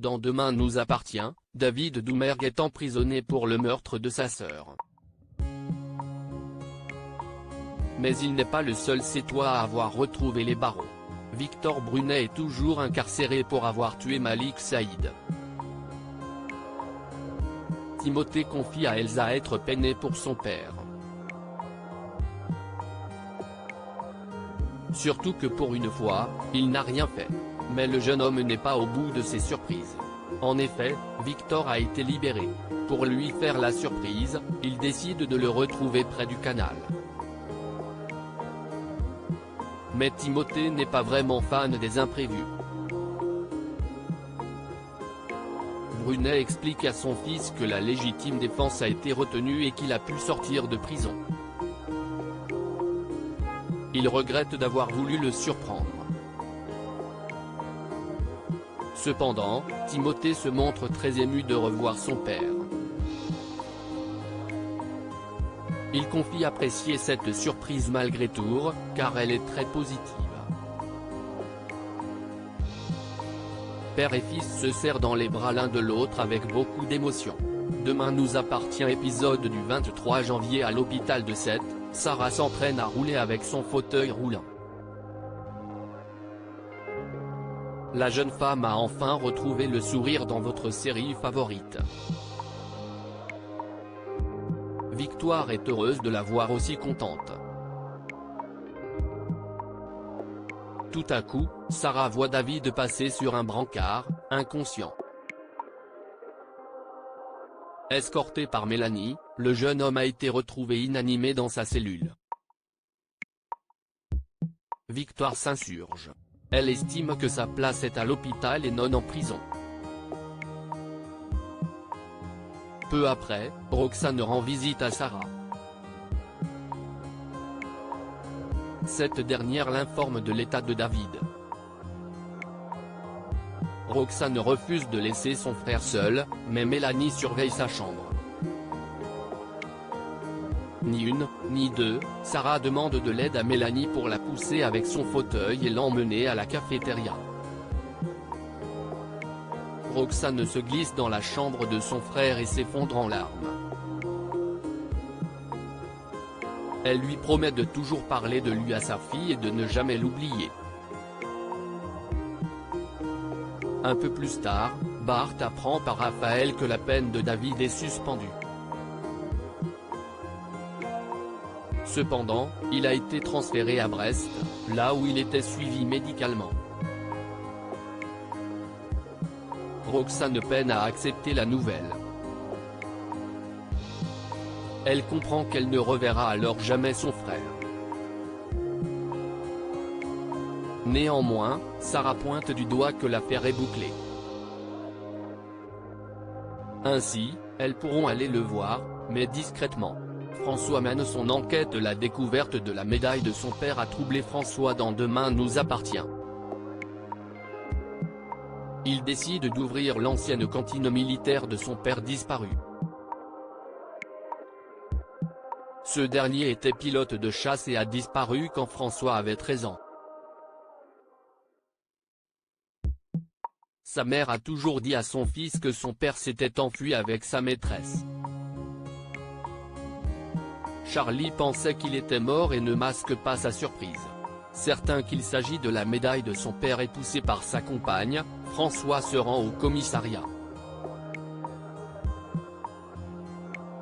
dans Demain nous appartient, David Doumergue est emprisonné pour le meurtre de sa sœur. Mais il n'est pas le seul Sétois à avoir retrouvé les barreaux. Victor Brunet est toujours incarcéré pour avoir tué Malik Saïd. Timothée confie à Elsa être peiné pour son père. Surtout que pour une fois, il n'a rien fait. Mais le jeune homme n'est pas au bout de ses surprises. En effet, Victor a été libéré. Pour lui faire la surprise, il décide de le retrouver près du canal. Mais Timothée n'est pas vraiment fan des imprévus. Brunet explique à son fils que la légitime défense a été retenue et qu'il a pu sortir de prison. Il regrette d'avoir voulu le surprendre. Cependant, Timothée se montre très ému de revoir son père. Il confie apprécier cette surprise malgré tout, car elle est très positive. Père et fils se serrent dans les bras l'un de l'autre avec beaucoup d'émotion. Demain nous appartient épisode du 23 janvier à l'hôpital de Sète, Sarah s'entraîne à rouler avec son fauteuil roulant. La jeune femme a enfin retrouvé le sourire dans votre série favorite. Victoire est heureuse de la voir aussi contente. Tout à coup, Sarah voit David passer sur un brancard, inconscient. Escorté par Mélanie, le jeune homme a été retrouvé inanimé dans sa cellule. Victoire s'insurge. Elle estime que sa place est à l'hôpital et non en prison. Peu après, Roxane rend visite à Sarah. Cette dernière l'informe de l'état de David. Roxane refuse de laisser son frère seul, mais Mélanie surveille sa chambre. Ni une, ni deux, Sarah demande de l'aide à Mélanie pour la pousser avec son fauteuil et l'emmener à la cafétéria. Roxane se glisse dans la chambre de son frère et s'effondre en larmes. Elle lui promet de toujours parler de lui à sa fille et de ne jamais l'oublier. Un peu plus tard, Bart apprend par Raphaël que la peine de David est suspendue. Cependant, il a été transféré à Brest, là où il était suivi médicalement. Roxane peine à accepter la nouvelle. Elle comprend qu'elle ne reverra alors jamais son frère. Néanmoins, Sarah pointe du doigt que l'affaire est bouclée. Ainsi, elles pourront aller le voir, mais discrètement. François mène son enquête. La découverte de la médaille de son père a troublé François dans Demain nous appartient. Il décide d'ouvrir l'ancienne cantine militaire de son père disparu. Ce dernier était pilote de chasse et a disparu quand François avait 13 ans. Sa mère a toujours dit à son fils que son père s'était enfui avec sa maîtresse. Charlie pensait qu'il était mort et ne masque pas sa surprise. Certain qu'il s'agit de la médaille de son père et poussé par sa compagne, François se rend au commissariat.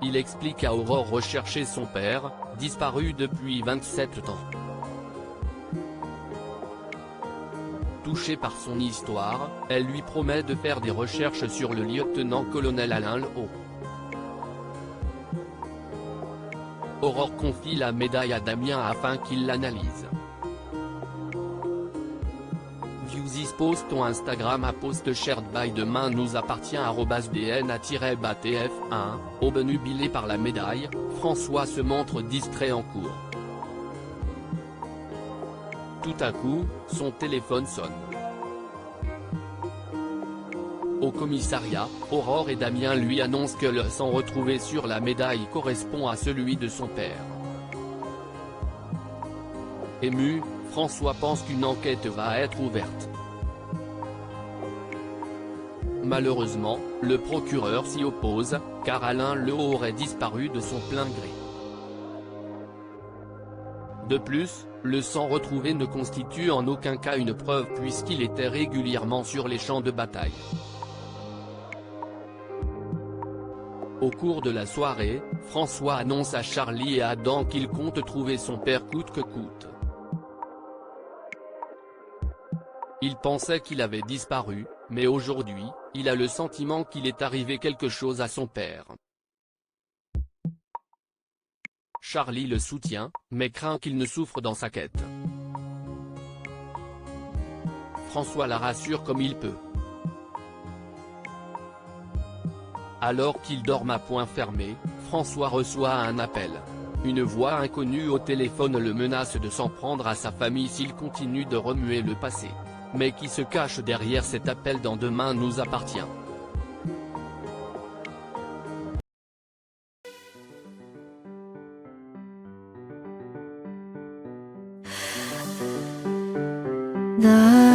Il explique à Aurore rechercher son père, disparu depuis 27 ans. Touchée par son histoire, elle lui promet de faire des recherches sur le lieutenant-colonel Alain Lehaut. Aurore confie la médaille à Damien afin qu'il l'analyse. Views is post ton Instagram à post shared by Demain nous appartient @dna-batf1, obnubilé par la médaille, François se montre distrait en cours. Tout à coup, son téléphone sonne. Au commissariat, Aurore et Damien lui annoncent que le sang retrouvé sur la médaille correspond à celui de son père. Ému, François pense qu'une enquête va être ouverte. Malheureusement, le procureur s'y oppose, car Alain Lehaut aurait disparu de son plein gré. De plus, le sang retrouvé ne constitue en aucun cas une preuve puisqu'il était régulièrement sur les champs de bataille. Au cours de la soirée, François annonce à Charlie et à Adam qu'il compte trouver son père coûte que coûte. Il pensait qu'il avait disparu, mais aujourd'hui, il a le sentiment qu'il est arrivé quelque chose à son père. Charlie le soutient, mais craint qu'il ne souffre dans sa quête. François la rassure comme il peut. Alors qu'ils dorment à poing fermé, François reçoit un appel. Une voix inconnue au téléphone le menace de s'en prendre à sa famille s'il continue de remuer le passé. Mais qui se cache derrière cet appel dans Demain nous appartient. 나